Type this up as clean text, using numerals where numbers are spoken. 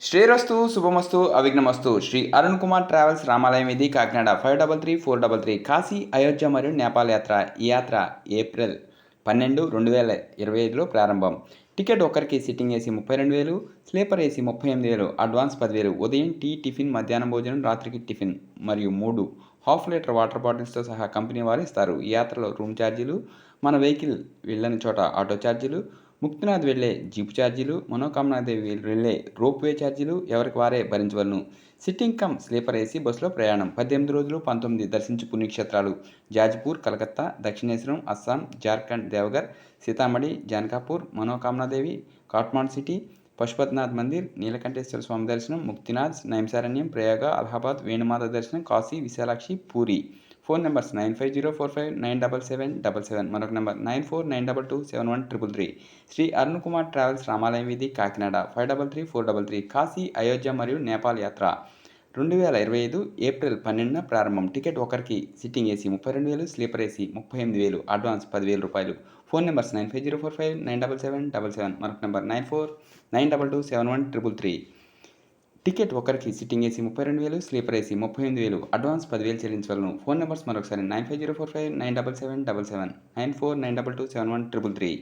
శ్రేయరస్తు శుభమస్తు అవిఘ్నమస్తు. Shri Arun Kumar travels రామాలయం వీధి కాకినాడ 533433 కాశీ అయోధ్య మరియు నేపాల్ యాత్ర. ఈ యాత్ర ఏప్రిల్ 12, 2025లో ప్రారంభం. టికెట్ ఒకరికి sitting AC 32,000, sleeper AC 38,000, advance 10,000. ఉదయం టీ, టిఫిన్, మధ్యాహ్నం భోజనం, రాత్రికి టిఫిన్ మరియు 3 హాఫ్ లీటర్ వాటర్ బాటిల్స్తో సహా కంపెనీ వారు ఇస్తారు. ఈ యాత్రలో రూమ్ ఛార్జీలు, మన వెహికల్ వెళ్ళని చోట ఆటో ఛార్జీలు, ముక్తినాథ్ వెళ్లే జీపు ఛార్జీలు, మనోకామనాదేవి వెళ్లే రోప్వే ఛార్జీలు ఎవరికి వారే భరించవలను. సిట్టింగ్ కమ్ స్లీపర్ ఏసీ బస్సులో ప్రయాణం. 18 రోజులు 19 దర్శించు పుణ్యక్షేత్రాలు: జాజ్పూర్, కలకత్తా, దక్షిణేశ్వరం, అస్సాం, జార్ఖండ్, దేవగర్, సీతామఢి, జానకాపూర్, మనోకామనాదేవి, కాట్మాండ్ సిటీ, పశుపతినాథ్ మందిర్, నీలకంఠేశ్వర స్వామి దర్శనం, ముక్తినాథ్, నైమిసారణ్యం, ప్రయాగ, అలహాబాద్, వేణుమాత దర్శనం, కాశీ, విశాలాక్షి, పూరి. ఫోన్ నెంబర్స్ 9504597777, మరొక నెంబర్ 9492271333. శ్రీ అరుణ్ కుమార్ ట్రావెల్స్ రామాలయం వీధి కాకినాడ 533433 కాశీ అయోధ్య మరియు నేపాల్ యాత్ర 2025 ఏప్రిల్ 12న ప్రారంభం. టికెట్ ఒకరికి sitting AC 32,000, sleeper AC 38,000, advance 10,000 రూపాయలు. ఫోన్ నెంబర్స్ 9504597777, మరొక నెంబర్ 9492271333. టికెట్ ఒకరికి sitting AC 32,000, sleeper AC 38,000, advance 10,000 చెల్లించవలను. ఫోన్ నెంబర్స్ మరొకసారి 9504597777, 9492271333.